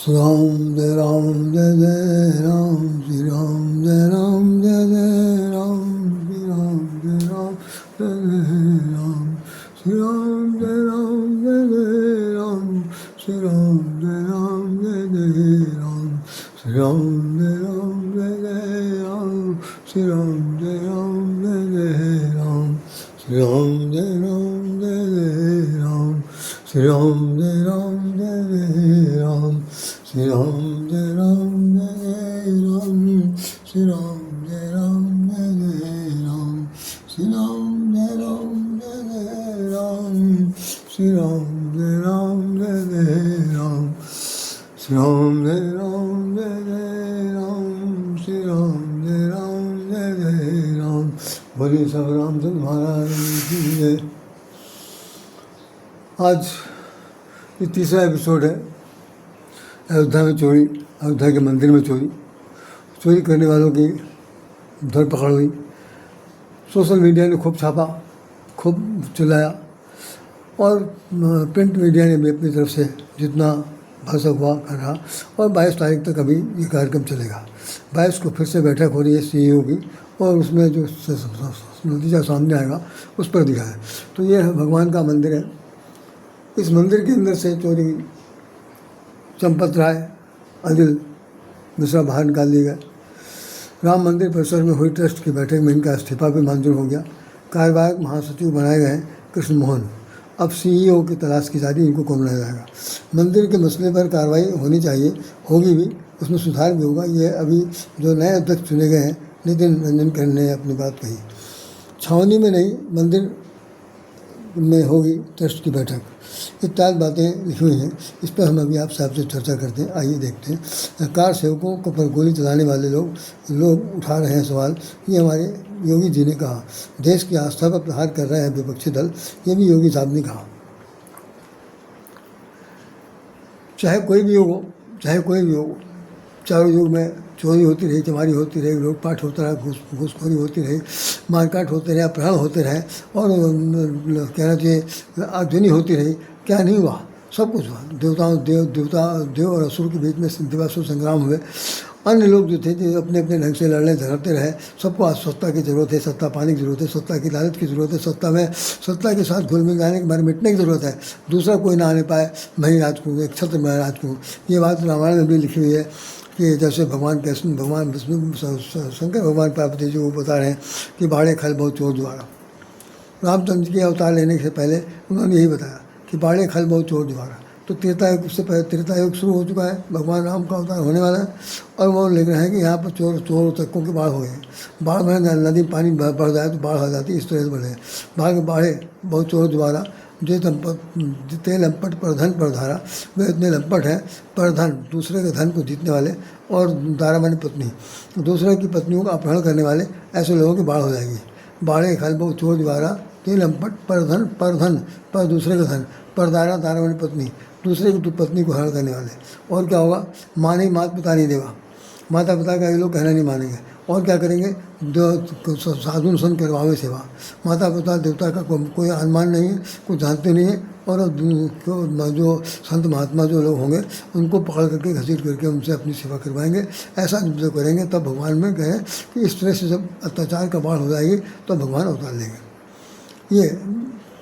श्री राम जय जय राम, श्री राम जय जय राम, श्री राम जय जय राम, श्री राम जय जय राम, श्री राम जय जय राम, श्री राम जय जय राम, श्री राम जय जय राम, श्री राम जय जय राम, श्री राम जय जय राम, श्री राम जय जय राम, श्री राम जय जय राम, श्री राम जय जय राम, श्री राम जय जय राम, श्री राम जय जय राम, श्री राम जय जय राम। बोलिए सब रामचंद्र महाराज की जय। आज ये तीसरा एपिसोड है। अयोध्या में चोरी, अयोध्या के मंदिर में चोरी, चोरी करने वालों की धरपकड़ हुई। सोशल मीडिया ने खूब छापा, खूब चिल्लाया और प्रिंट मीडिया ने भी अपनी तरफ से जितना भरसक हुआ कर रहा। और 22 तारीख तक अभी ये कार्यक्रम चलेगा। 22 को फिर से बैठक हो रही है CEO की, और उसमें जो नतीजा सामने आएगा उस पर दिखा है। तो ये भगवान का मंदिर है। इस मंदिर के अंदर से चोरी, चंपत राय, अनिल मिश्रा बाहर निकाल दिए गए। राम मंदिर परिसर में हुई ट्रस्ट की बैठक में इनका इस्तीफा भी मंजूर हो गया। कार्यवाहक महासचिव बनाए गए कृष्ण मोहन। अब CEO की तलाश की जा रही है, इनको कौन बनाया जाएगा। मंदिर के मसले पर कार्रवाई होनी चाहिए, होगी भी, उसमें सुधार भी होगा। ये अभी जो नए अध्यक्ष चुने गए हैं, नितिन रंजन कर्ण ने अपनी बात कही। छावनी में नहीं, मंदिर में होगी ट्रस्ट की बैठक। इत्यादि बातें लिखी हुई हैं। इस पर हम अभी आपसे चर्चा करते हैं। आइए देखते हैं। कार सेवकों को पर गोली चलाने वाले लोग उठा रहे हैं सवाल। ये हमारे योगी जी ने कहा। देश की आस्था पर प्रहार कर रहे हैं विपक्षी दल, ये भी योगी साहब ने कहा। चाहे कोई भी हो, चारों युग में चोरी होती रही, चमारी होती रही, लूटपाट होता रहा, घूसखोरी होती रही, मारकाट होते रहे, अपहरण होते रहे, और कहना चाहिए आगजनी होती रही। क्या नहीं हुआ? सब कुछ हुआ। देव और असुर के बीच में देवासुर संग्राम हुए। अन्य लोग जो थे जो अपने अपने ढंग से लड़ने झगड़ते रहे। सबको आज सत्ता की ज़रूरत है, सत्ता पाने की ज़रूरत है, सत्ता की लालच की ज़रूरत है, सत्ता के साथ घुल मिल जाने के बारे में मिटने की ज़रूरत है। दूसरा कोई ना आने पाए, मैं ही राज करूँ, एक छत्र मैं राज करूँ। ये बात रामायण में भी लिखी हुई है कि जैसे भगवान विष्णु शंकर भगवान पार्वती जी को बता रहे हैं कि बाड़े खल बहुत चोर द्वारा। रामचंद्र के अवतार लेने से पहले उन्होंने यही बताया कि बाड़े खल बहुत चोर द्वारा। तो त्रेतायुग से पहले त्रेतायुग शुरू हो चुका है, भगवान राम का अवतार होने वाला है। और वो लिख रहे हैं कि यहाँ पर चोर तकों की बाढ़ हो गई। बाढ़ में नदी पानी बढ़ जाए तो बाढ़ आ जाती है, इस तरह से बढ़े। बाढ़े बहुत चोर द्वारा जितने लंपट पर धन पर धारा, वे इतने लंपट हैं पर धन, दूसरे के धन को जीतने वाले, और दारा मानी पत्नी, दूसरे की पत्नियों का अपहरण करने वाले, ऐसे लोगों की बाढ़ हो जाएगी। बाढ़े खल बहुत चोर द्वारा, ते लंपट पर धन पर दूसरे का धन, पर दारा मानी पत्नी, दूसरे की पत्नी को हरण करने वाले। और क्या होगा? माँ नहीं, माता पिता नहीं देगा। माता पिता का ये लोग कहना नहीं मानेंगे। और क्या करेंगे? साधु संत करवावे सेवा। माता पिता देवता का कोई अनुमान नहीं है, कुछ जानते नहीं है। और जो संत महात्मा जो लोग होंगे, उनको पकड़ करके घसीट करके उनसे अपनी सेवा करवाएंगे। ऐसा जब करेंगे तब भगवान में कहे कि इस तरह से जब अत्याचार का बाढ़ हो जाएगी तो भगवान अवतार लेंगे। ये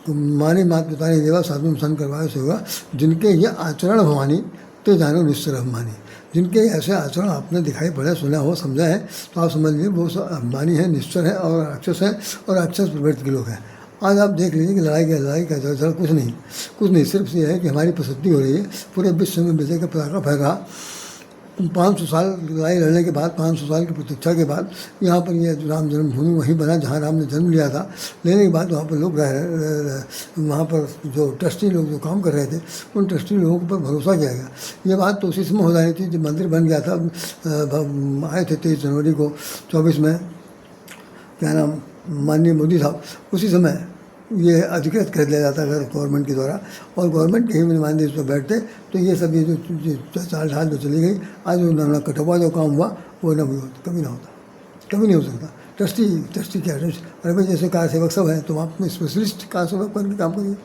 माने माता पिता ने देवा, साधु संत करवावे से होगा। जिनके ये आचरण भवानी तो जानो निश्चर अभिमानी। जिनके ऐसे आचरण आपने दिखाई पड़े, सुना हो, समझा है, तो आप समझ लीजिए वो अभिमानी है, निश्चर है और राक्षस है, और राक्षस प्रवृत्ति के लोग हैं। आज आप देख लीजिए कि लड़ाई का जड़ कुछ नहीं, सिर्फ ये है कि हमारी प्रसिद्धि हो रही है। पूरे विश्व में विजय का पताका फहर रहा। 500 साल लड़ाई लड़ने के बाद, 500 साल की प्रतीक्षा के बाद यहाँ पर ये राम जन्मभूमि वहीं बना जहाँ राम ने जन्म लिया था। लेने के बाद वहाँ पर लोग वहाँ पर जो ट्रस्टी लोग जो काम कर रहे थे, उन ट्रस्टी लोगों पर भरोसा किया गया। ये बात तो उसी समय हो जानी थी जब मंदिर बन गया था। आए थे 23 जनवरी को 24 में, क्या नाम, माननीय मोदी साहब, उसी समय ये अधिकृत कर दिया जाता है गवर्नमेंट के द्वारा, और गवर्नमेंट के ही नुमाइंदे इस पर बैठते। तो ये सब ये जो चाल ढाल जो चली गई, आज वो न कटवा जो काम हुआ वो न भी होता, कभी ना होता, कभी नहीं हो सकता। ट्रस्टी क्या है? अरे भाई जैसे कार सेवक सब हैं, तो आप स्पेशलिस्ट कार सेवक करके काम करिए।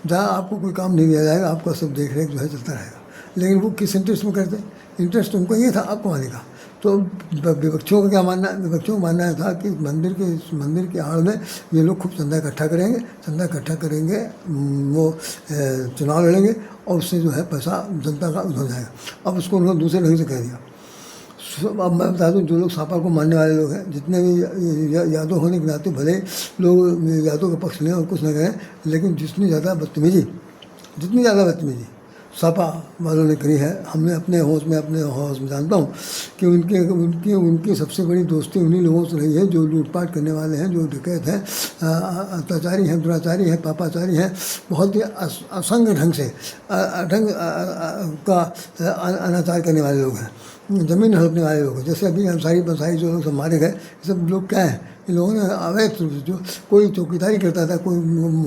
जहाँ आपको कोई काम नहीं दिया जाएगा, आपका सब देख रेख जो है चलता रहेगा। लेकिन वो किस इंटरेस्ट में करते? इंटरेस्ट उनको ये था अब कमाने का। तो विपक्षियों का क्या मानना है? विपक्षियों का मानना था कि मंदिर के आड़ में ये लोग खूब चंदा इकट्ठा करेंगे, वो चुनाव लड़ेंगे और उससे जो है पैसा जनता का हो जाएगा। अब उसको उन्होंने दूसरे ढंग से कह दिया। अब मैं बता दूं, जो लोग सापा को मानने वाले लोग हैं, जितने भी यादव होने के नाते भले लोग यादव का पक्ष लें और कुछ न करें, लेकिन जितनी ज़्यादा बदतमीजी सापा वालों ने करी है, हमने अपने होश में जानता हूँ कि उनकी सबसे बड़ी दोस्ती उन्हीं लोगों से रही है जो लूटपाट करने वाले हैं, जो डकैत हैं, अत्याचारी हैं, दुराचारी हैं, पापाचारी हैं, बहुत ही असंग ढंग से अनाचार करने वाले लोग हैं, ज़मीन हड़पने वाले लोग हैं। जैसे अभी अंसारी बंसारी जो लोग सब मारे गए, सब लोग क्या हैं? इन लोगों ने अवैध रूप से, जो कोई चौकीदारी करता था, कोई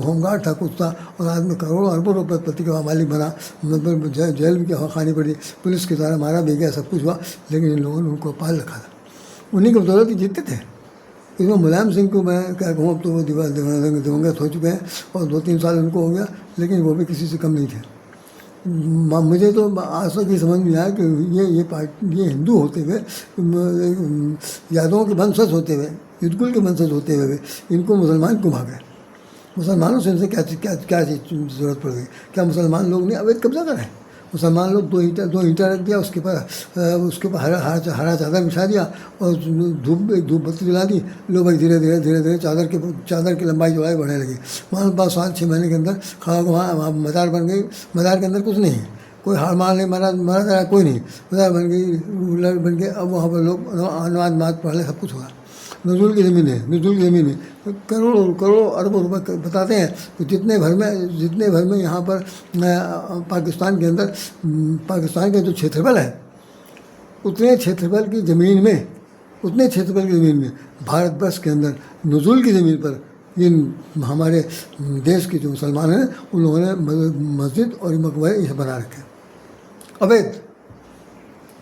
होमगार्ड था, कुछ था, और आदमी करोड़ों अरबों रुपये प्रति का मालिक बना, मतलब जेल भी क्या खानी पड़ी, पुलिस की तरह मारा भी गया, सब कुछ हुआ, लेकिन इन लोगों ने उनको पाल रखा था। उन्हीं की बदौलत ही जीतते थे। इसमें मुलायम सिंह को मैं क्या कहूँ, अब तो वो दिवंगत हो चुके हैं और 2-3 साल उनको हो गया, लेकिन वो भी किसी से कम नहीं थे। मुझे तो आज तक ये समझ में आया कि ये हिंदू होते हुए, यादवों के वंशज होते हुए, युद्धकुल के वंशज होते हुए इनको मुसलमान क्यों भागे? मुसलमानों से इनसे क्या जरूरत पड़ गई? क्या मुसलमान लोग ने अवैध कब्जा करा है? मुसलमान लोग दो ईंटा रख दिया, उसके ऊपर हरा चादर बिछा दिया और धूप बत्ती जला दी। लो भाई, धीरे धीरे चादर की लंबाई चौड़ाई बढ़ने लगी। वहाँ 5-6 महीने के अंदर वहाँ मज़ार बन गई। मज़ार के अंदर कुछ नहीं है, कोई हार मार नहीं, मारा जा कोई नहीं, मज़ार बन गई। अब वहाँ पर लोग नमाज पढ़ ले, सब कुछ हुआ। नज़ुल की ज़मीन है, करोड़ों अरबों रुपए बताते हैं। तो जितने भर में यहाँ पर पाकिस्तान के अंदर, पाकिस्तान का जो क्षेत्रफल है, उतने क्षेत्रफल की ज़मीन में भारतवर्ष के अंदर नज़ुल की ज़मीन पर इन हमारे देश के जो मुसलमान हैं, उन लोगों ने मस्जिद और मकबरे ये बना रखे अवैध।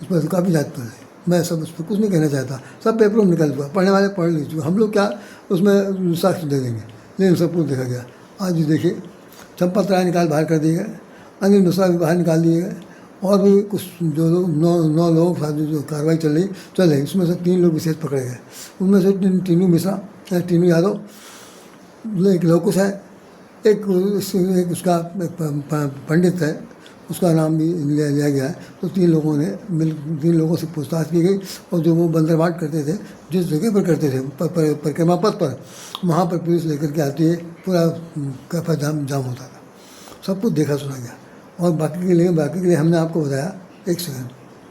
इस पर काफ़ी जात पर है, मैं सब उस पर कुछ नहीं कहना चाहता, सब पेपरों में निकल चुका, पढ़ने वाले पढ़ लीजिए, हम लोग क्या उसमें साक्ष्य दे देंगे, लेकिन सब कुछ देखा गया। आज भी देखिए, चंपत राय बाहर कर दिए गए, अनिल मिश्रा भी बाहर निकाल दिए गए, और भी कुछ जो लोग 9 लोगों के साथ जो कार्रवाई चल रही, उसमें से 3 लोग विशेष पकड़े गए। उनमें से टीनू मिश्रा, टीनू यादव, एक लौकुश है, एक उसका पंडित है, उसका नाम भी लिया गया है। तो 3 लोगों से पूछताछ की गई, और जो वो बंदरबाट करते थे, जिस जगह पर करते थे परिक्रमा पथ पर, वहाँ पर पुलिस लेकर के आती है, पूरा कैफा जाम होता था, सब कुछ देखा सुना गया। और बाकी के लिए हमने आपको बताया। एक सेकंड,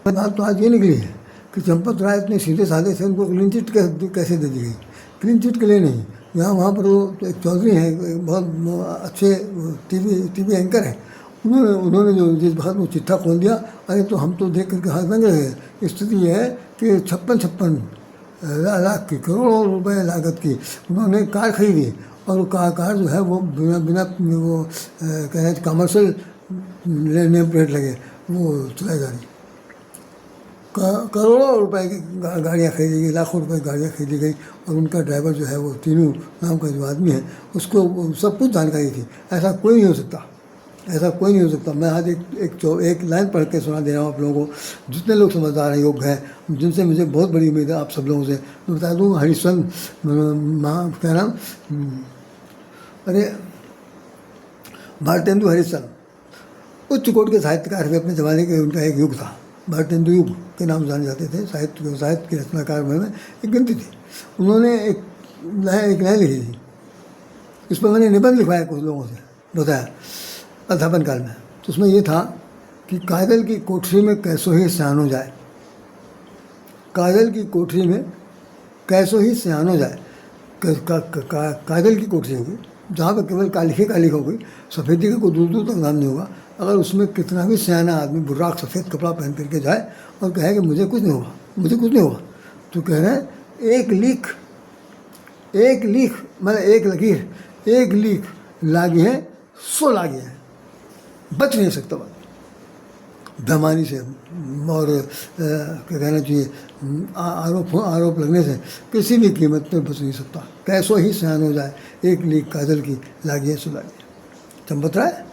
बात तो आज ये निकली है कि चंपत राय इतने सीधे साधे थे, उनको क्लीन चिट कैसे दे दी गई? क्लीन चिट के लिए नहीं, वहाँ पर वो एक चौधरी हैं, बहुत अच्छे टीवी एंकर हैं, उन्होंने जो जिस बात में चिट्ठा खोल दिया, अरे तो हम तो देख करके हाथ दंग रहे। स्थिति यह है कि 56 लाख की, करोड़ों रुपए लागत की उन्होंने कार खरीदी, और वो कार जो है वो बिना वो कह रहे कमर्शियल नेम प्लेट लगे वो चलाई जा रही। करोड़ों रुपए की गाड़ियाँ खरीदी गई, लाखों रुपए की गाड़ियाँ खरीदी गई, और उनका ड्राइवर जो है वो तीनू नाम का जो आदमी है, उसको सब कुछ जानकारी थी। ऐसा कोई नहीं हो सकता। मैं आज एक लाइन पढ़ के सुना दे रहा हूँ आप लोगों को, जितने लोग समझदार हैं, योग्य हैं, जिनसे मुझे बहुत बड़ी उम्मीद है आप सब लोगों से। मैं बता दूँ, हरिश्चंद्र क्या नाम, अरे भारतेंदु हरिश्चंद्र उच्च कोटि के साहित्यकार हुए अपने ज़माने के। उनका एक युग था, भारतेंदु युग के नाम जाने जाते थे। साहित्य के रचनाकार में एक गिनती थी। उन्होंने एक लाइन लिखी थी, इस पर मैंने निबंध लिखवाया, कुछ लोगों से बताया अध्यापन काल में। तो उसमें ये था कि काजल की कोठरी में कैसो ही सयानो जाए, काजल की कोठरी में कैसो ही सयानो जाए। काजल की कोठरी होगी जहाँ पर केवल काली होगी, सफ़ेदी का कोई दूर तक नाम नहीं होगा। अगर उसमें कितना भी सयाना आदमी बुर्राक सफ़ेद कपड़ा पहन करके जाए और कहे कि मुझे कुछ नहीं होगा, तो कह रहे हैं एक लीख लागी है, सो लागी है, बच नहीं सकता बात बेमानी से, और क्या कहना चाहिए, आरोप लगने से किसी भी कीमत पर बच नहीं सकता। कैसो ही सयान हो जाए, एक लीक काजल की लागी है, सो लागी है। चंपत राय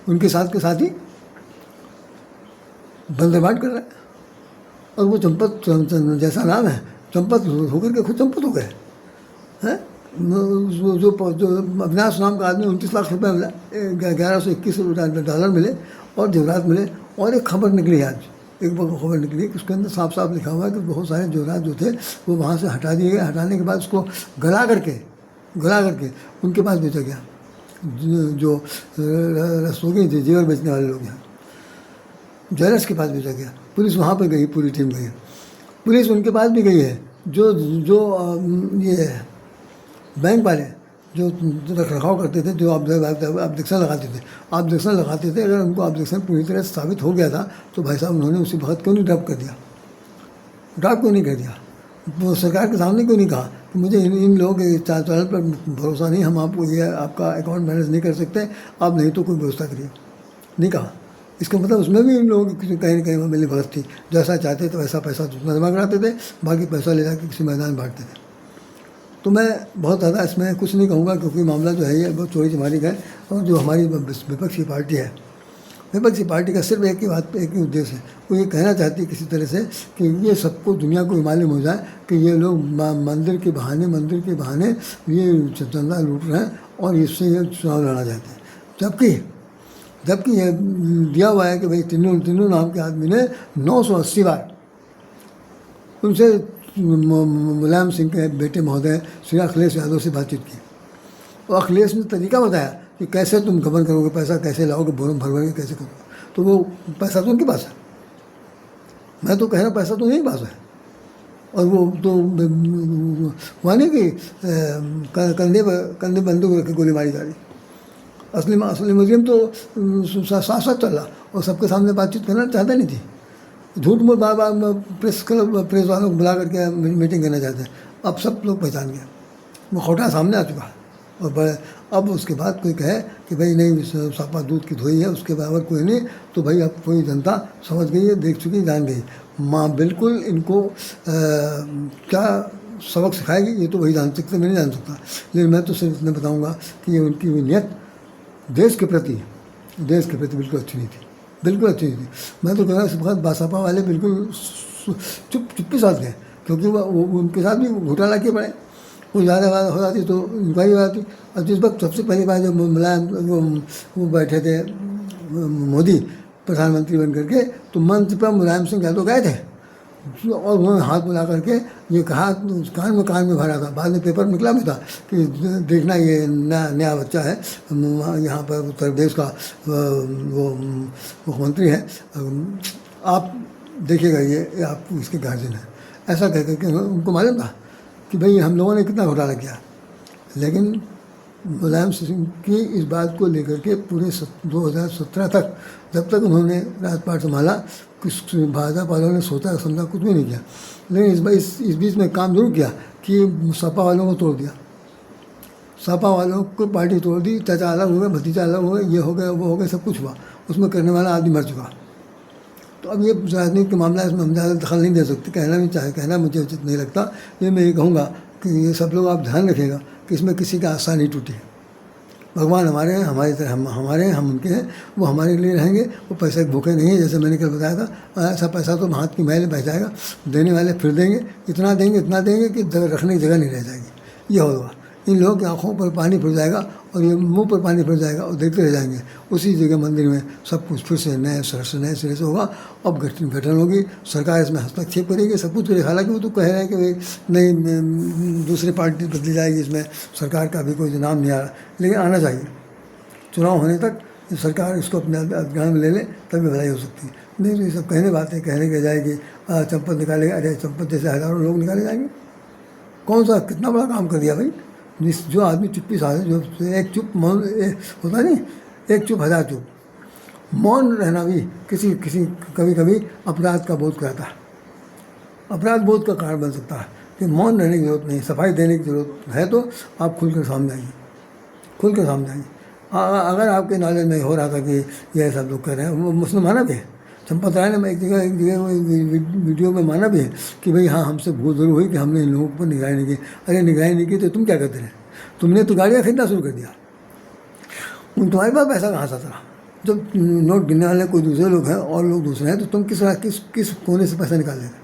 उनके साथ के साथी बंदरबाट कर रहा है। और वो चंपत जैसा नाम है, चंपत होकर के खुद चंपत हो गए हैं। जो अविनाश नाम का आदमी 29 लाख रुपये मिला, 1121 डॉलर मिले और जेवरात मिले। और एक खबर निकली आज, एक खबर निकली कि उसके अंदर साफ साफ लिखा हुआ है कि बहुत सारे जेवरात जो थे वो वहाँ से हटा दिए गए। हटाने के बाद उसको गला करके उनके पास बेचा गया, जो रस्तोगी थे, जेवर बेचने वाले लोग हैं, ज्वेलर्स के पास भेजा गया। पुलिस वहाँ पर गई, पूरी टीम गई, पुलिस उनके पास भी गई है। जो ये बैंक वाले जो रख रखाव करते थे, जो ऑब्जेक्शन लगाते थे, अगर उनको ऑब्जेक्शन पूरी तरह साबित हो गया था तो भाई साहब उन्होंने उसी वक्त क्यों नहीं ड्रॉप कर दिया? ड्रॉप क्यों नहीं कर दिया? वो सरकार के सामने क्यों नहीं कहा कि मुझे इन लोगों के चैनल पर भरोसा नहीं, हम आपको ये आपका अकाउंट मैनेज नहीं कर सकते, आप नहीं तो कोई व्यवस्था करिए? नहीं कहा। इसका मतलब उसमें भी इन लोगों की कहीं ना कहीं मिली भगत थी। जैसा चाहते थे वैसा पैसा जमा कराते थे, बाकी पैसा ले जाकर किसी मैदान में बांटते थे। तो मैं बहुत ज़्यादा इसमें कुछ नहीं कहूँगा, क्योंकि मामला जो है ये बहुत चोरी चमारी का है। और जो हमारी विपक्षी पार्टी है, विपक्षी पार्टी का सिर्फ एक ही बात, एक ही उद्देश्य है, वो ये कहना चाहती है किसी तरह से कि ये सबको, दुनिया को मालूम हो जाए कि ये लोग मंदिर के बहाने ये चंदा लूट रहे हैं और इससे ये चुनाव लड़ना चाहते हैं। जबकि ये दिया हुआ है कि भाई तीनों नाम के आदमी ने 980 बार उनसे मुलायम सिंह के बेटे महोदय श्री अखिलेश यादव से बातचीत की। और अखिलेश ने तरीका बताया कि कैसे तुम गबन करोगे, पैसा कैसे लाओगे, बोरम भरवाओगे, कैसे करोगे। तो वो पैसा तो उनके पास है, मैं तो कह रहा हूँ पैसा तो उनके पास है। और वो तो माने कि कंधे बंदूक रख के गोली मारी जा रही। असली मुजरिम तो साथ साथ चल रहा और सबके सामने बातचीत करना चाहता नहीं थी। झूठ में बार प्रेस वालों को बुला करके मीटिंग करना चाहते हैं। अब सब लोग पहचान गए, वो खोटा सामने आ चुका है। और अब उसके बाद कोई कहे कि भाई नहीं सापा दूध की धोई है, उसके बराबर कोई नहीं, तो भाई अब कोई जनता समझ गई है, देख चुकी, जान गई। माँ बिल्कुल इनको क्या सबक सिखाएगी ये तो वही जान सकते, मैं नहीं जान सकता। लेकिन मैं तो सिर्फ इतना बताऊँगा कि ये उनकी नीयत देश के प्रति बिल्कुल अच्छी नहीं थी, बिल्कुल अच्छी नहीं थी। मैं तो कह रहा हूँ इस वक्त बासपा वाले बिल्कुल चुप्पी साथ गए, क्योंकि वो उनके साथ भी घोटाला किए पड़े। वो ज़्यादा बात हो जाती तो इंक्वायरी हो जाती। और जिस वक्त सबसे पहली बार जब मुलायम वो बैठे थे मोदी प्रधानमंत्री बन करके, तो मंच पर मुलायम सिंह यादव गए थे और उन्होंने हाथ मिला करके ये कहा, कान में भरा था। बाद में पेपर निकला भी था कि देखना ये नया बच्चा है यहाँ पर उत्तर प्रदेश का वो मुख्यमंत्री है, आप देखिएगा ये आप इसके गार्जियन है। ऐसा कह करके उनको मालूम था कि भाई हम लोगों ने कितना घोटाला किया। लेकिन मुलायम सिंह की इस बात को लेकर के पूरे 2017 तक, जब तक उन्होंने राजपाट संभाला, कुछ भाजपा वालों ने सोचा समझा कुछ भी नहीं किया। लेकिन इस बीच में काम जरूर किया कि सपा वालों को तोड़ दिया, सपा वालों को पार्टी तोड़ दी, चाचा अलग हो गए, भतीजा अलग हो गए, ये हो गया वो हो गया, सब कुछ हुआ। उसमें करने वाला आदमी मर चुका। तो अब ये राजनीति का मामला, इसमें हम ज़्यादा दखल नहीं दे सकते, कहना मुझे उचित नहीं लगता। ये मैं ये कहूँगा कि ये सब लोग आप ध्यान रखिएगा कि इसमें किसी का आशा नहीं टूटी। भगवान हमारे हैं, हमारी तरह हमारे हैं, हम उनके हैं, वो हमारे लिए रहेंगे। वो पैसे भूखे नहीं है, जैसे मैंने कल बताया था। ऐसा पैसा तो हाथ की मैल बह जाएगा, देने वाले फिर देंगे, इतना देंगे कि रखने की जगह नहीं रह जाएगी। ये होगा, इन लोगों की आँखों पर पानी फिर जाएगा और ये मुंह पर पानी फिर जाएगा और देखते रह जाएंगे। उसी जगह मंदिर में सब कुछ फिर से नए सिरे से होगा। अब गठन होगी, सरकार इसमें हस्तक्षेप करेगी, सब कुछ करेगी। हालांकि वो तो कह रहे हैं कि भाई नहीं दूसरी पार्टी बदली जाएगी, इसमें सरकार का भी कोई नाम नहीं आ रहा, लेकिन आना चाहिए। चुनाव होने तक सरकार इसको अपने अभियान में ले ले, तभी भलाई हो सकती है। नहीं तो ये सब कहने के जाएगी, चंपत निकालेगा। अरे चंपत जैसे हज़ारों लोग निकाले जाएंगे। कौन सा कितना बड़ा काम कर दिया भाई। जो आदमी चुप्पी साधे, जो एक चुप मौन होता नहीं, एक चुप हज़ार चुप। मौन रहना भी किसी कभी अपराध का बोध कराता है, अपराध बोध का कारण बन सकता है कि मौन रहने की जरूरत नहीं, सफाई देने की जरूरत है। तो आप खुलकर सामने आइए, अगर आपके नॉलेज में हो रहा था कि यह सब लोग कर रहे हैं, वो उसने माना भी है। चंपत राय ने एक जगह वीडियो में माना भी है कि भाई हाँ हमसे भूल जरूर हुई कि हमने इन लोगों पर निगरानी नहीं की। अरे निगरानी नहीं की तो तुम क्या करते रहे? तुमने तो गाड़ियाँ खरीदना शुरू कर दिया। तुम्हारे पास पैसा कहाँ से था? जब नोट गिनने वाले कोई दूसरे लोग हैं और लोग दूसरे हैं, तो तुम किस कोने से पैसा निकाल लेते?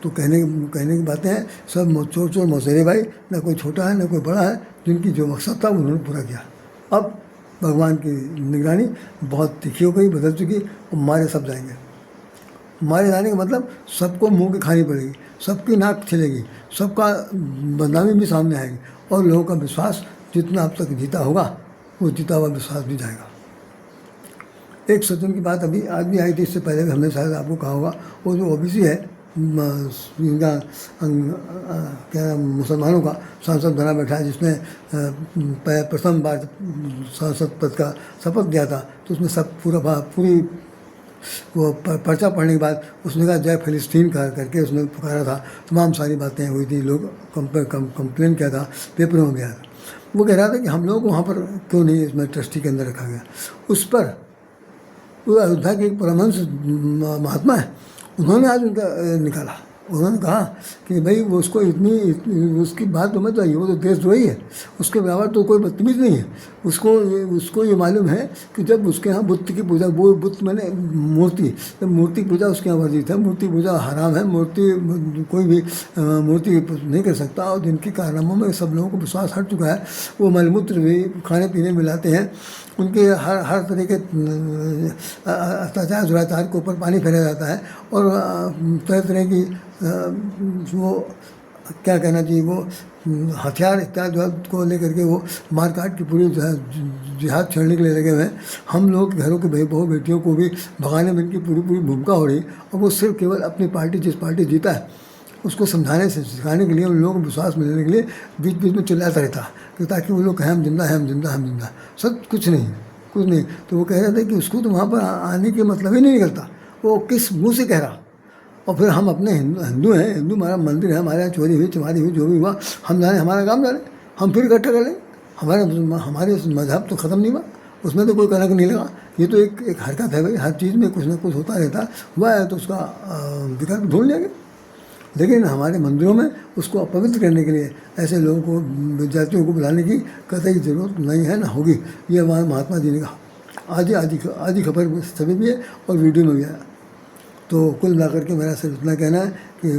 तो कहने की बातें हैं, सब चोर चोर मौसेरे भाई, ना कोई छोटा है ना कोई बड़ा है, जिनकी जो मकसद था उन्होंने पूरा किया। अब भगवान की निगरानी बहुत तीखी हो गई, बदल चुकी, और मारे सब जाएंगे। मारे जाने का मतलब सबको मुंह की खानी पड़ेगी, सबकी नाक छिलेगी, सबका बदनामी भी सामने आएगी, और लोगों का विश्वास जितना अब तक जीता होगा वो जीता हुआ विश्वास भी जाएगा। एक सोचने की बात अभी आज भी आई थी, इससे पहले भी हमने शायद आपको कहा होगा, वो जो ओबीसी है, इनका क्या मुसलमानों का सांसद बना बैठा है, जिसने प्रथम बार सांसद पद का शपथ लिया था, तो उसमें सब पूरी वो पर्चा पढ़ने के बाद उसने कहा जय फिलिस्तीन करके उसने पुकारा था। तमाम सारी बातें हुई थी, लोग कंप्लेन किया था, पेपरों में गया था। वो कह रहा था कि हम लोगों को वहाँ पर क्यों नहीं इसमें ट्रस्टी के अंदर रखा गया। उस पर वो अयोध्या के एक परमहंस महात्मा है, उन्होंने आज उनका निकाला। उन्होंने कहा कि भाई वो उसको इतनी उसकी बात तो मत आइए, वो तो देशद्रोही है, उसके बराबर तो कोई बदतमीज़ नहीं है। उसको ये मालूम है कि जब उसके यहाँ बुत की पूजा, वो बुत मैंने मूर्ति, जब मूर्ति पूजा उसके यहाँ वर्जित है, मूर्ति पूजा हराम है, कोई भी मूर्ति नहीं कर सकता, और जिनके कारनामों में सब लोगों को विश्वास हट चुका है, वो मलमूत्र भी खाने पीने में मिलाते हैं, उनके हर तरह के अत्याचार दुराचार के ऊपर पानी फेरा जाता है, और तरह तरह की वो क्या कहना चाहिए, वो हथियार इत्यादि को लेकर के वो मारकाट की पूरी जिहाद छेड़ने के लिए लगे हुए हैं। हम लोग घरों के बहू बेटियों को भी भगाने में इनकी पूरी भूमिका हो रही, और वो सिर्फ केवल अपनी पार्टी, जिस पार्टी जीता है उसको समझाने से, सिखाने के लिए, उन लोगों को विश्वास मिलने के लिए बीच बीच में चिल्लाता रहता कि ताकि वो लोग कहें हम जिंदा है, हम जिंदा, हम जिंदा। सब कुछ नहीं। तो वो कह रहे थे कि उसको तो वहाँ पर आने के मतलब ही नहीं निकलता, वो किस मुँह से कह रहा। और फिर हम अपने हिंदू हैं, हिंदू हमारा मंदिर है, हमारे यहाँ चोरी हुई चमारी हुई, जो भी हुआ हम जाने, हमारा काम जाने, हम फिर इकट्ठा कर लें। हमारे मजहब तो ख़त्म नहीं हुआ, उसमें तो कोई कलंक नहीं लगा। ये तो एक हरकत है भाई, हर चीज़ में कुछ ना कुछ होता रहता हुआ है, तो उसका विकल्प ढूंढ लेंगे। लेकिन हमारे मंदिरों में उसको अपवित्र करने के लिए ऐसे लोगों को, विद्यार्थियों को बुलाने की कतई ज़रूरत नहीं है, ना होगी। ये हमारे महात्मा जी ने कहा। आधी खबर सभी भी है और वीडियो में भी आया। तो कुल मिलाकर के मेरा सिर्फ इतना कहना है कि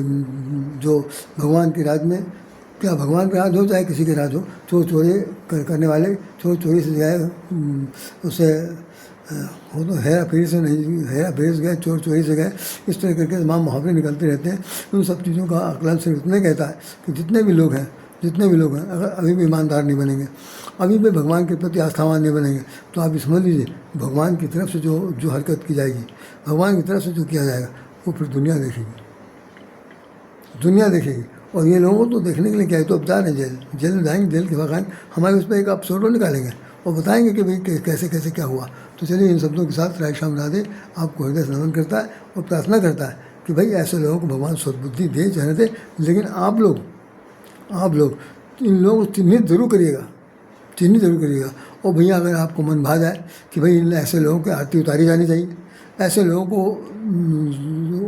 जो भगवान के राज में, क्या भगवान का राज हो चाहे किसी के राज हो, चोर चोरी करने वाले चोरी से जाए, उसे वो तो हेरा फेरी से नहीं, हेरा फेरी से गए, चोर चोरी से गए, इस तरह करके तमाम मुहावरे निकलते रहते हैं। उन सब चीज़ों का आकलन सिर्फ इतने कहता है कि जितने भी लोग हैं अगर अभी भी ईमानदार नहीं बनेंगे, अभी भी भगवान के प्रति आस्थावान नहीं बनेंगे, तो आप समझ लीजिए भगवान की तरफ से जो हरकत की जाएगी, भगवान की तरफ से जो किया जाएगा, वो फिर दुनिया देखेगी। और ये लोगों को तो देखने के लिए क्या है, तो अब जा रहे हैं जेल में जाएंगे, जेल के बगान हमारे उस पर एक एपिसोड निकालेंगे और बताएंगे कि भाई कैसे कैसे क्या हुआ। तो चलिए इन शब्दों के साथ राय शाम राधे आपको हृदय से नमन करता है और प्रार्थना करता है कि भाई ऐसे लोगों को भगवान सद्बुद्धि दे, चाहे दे, लेकिन आप लोग इन लोगों को चिन्हित जरूर करिएगा। और भैया अगर आपको मन भा जाए कि भाई इन ऐसे लोगों की आरती उतारी जानी चाहिए, ऐसे लोगों को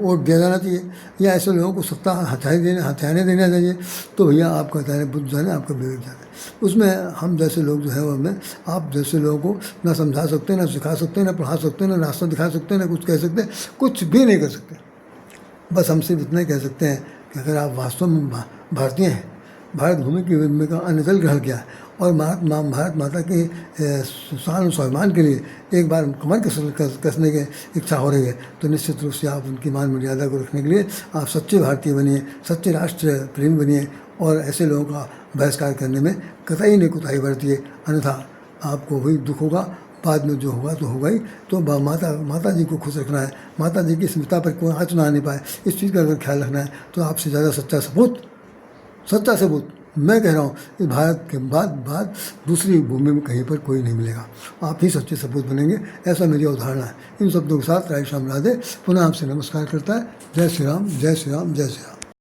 वोट दिया जाना चाहिए, या ऐसे लोगों को सत्ता हथियाने देना चाहिए, तो भैया आपका जाने बुद्ध जाने, आपका विवेक जाने। उसमें हम जैसे लोग जो है वो हमें, आप जैसे लोगों को ना समझा सकते, ना सिखा सकते, ना पढ़ा सकते, ना रास्ता दिखा सकते, ना कुछ कह सकते, कुछ भी नहीं कर सकते। बस हम सिर्फ इतना कह सकते हैं कि अगर आप वास्तव में भारतीय हैं, भारत भूमि की भूमिका अनजल ग्रहण किया है, और भारत माता के शान और स्वाभिमान के लिए एक बार कमर कसने की इच्छा हो रही है, तो निश्चित रूप से आप उनकी मान मर्यादा को रखने के लिए आप सच्चे भारतीय बनिए, सच्चे राष्ट्र प्रेमी बनिए, और ऐसे लोगों का बहिष्कार करने में कतई नहीं कोताही बरतिए, अन्यथा आपको वही दुख होगा। बाद में जो होगा तो होगा ही। तो माता जी को खुश रखना है, माता जी की स्मृति पर कोई आँच ना आने पाए, इस चीज़ का अगर ख्याल रखना है, तो आपसे ज़्यादा सच्चा सबूत मैं कह रहा हूँ कि भारत के बाद दूसरी भूमि में कहीं पर कोई नहीं मिलेगा। आप ही सच्चे सबूत बनेंगे, ऐसा मेरी अवधारणा है। इन शब्दों के साथ राय शाम राधे पुनः आपसे नमस्कार करता है। जय श्री राम, जय श्री राम, जय श्री राम।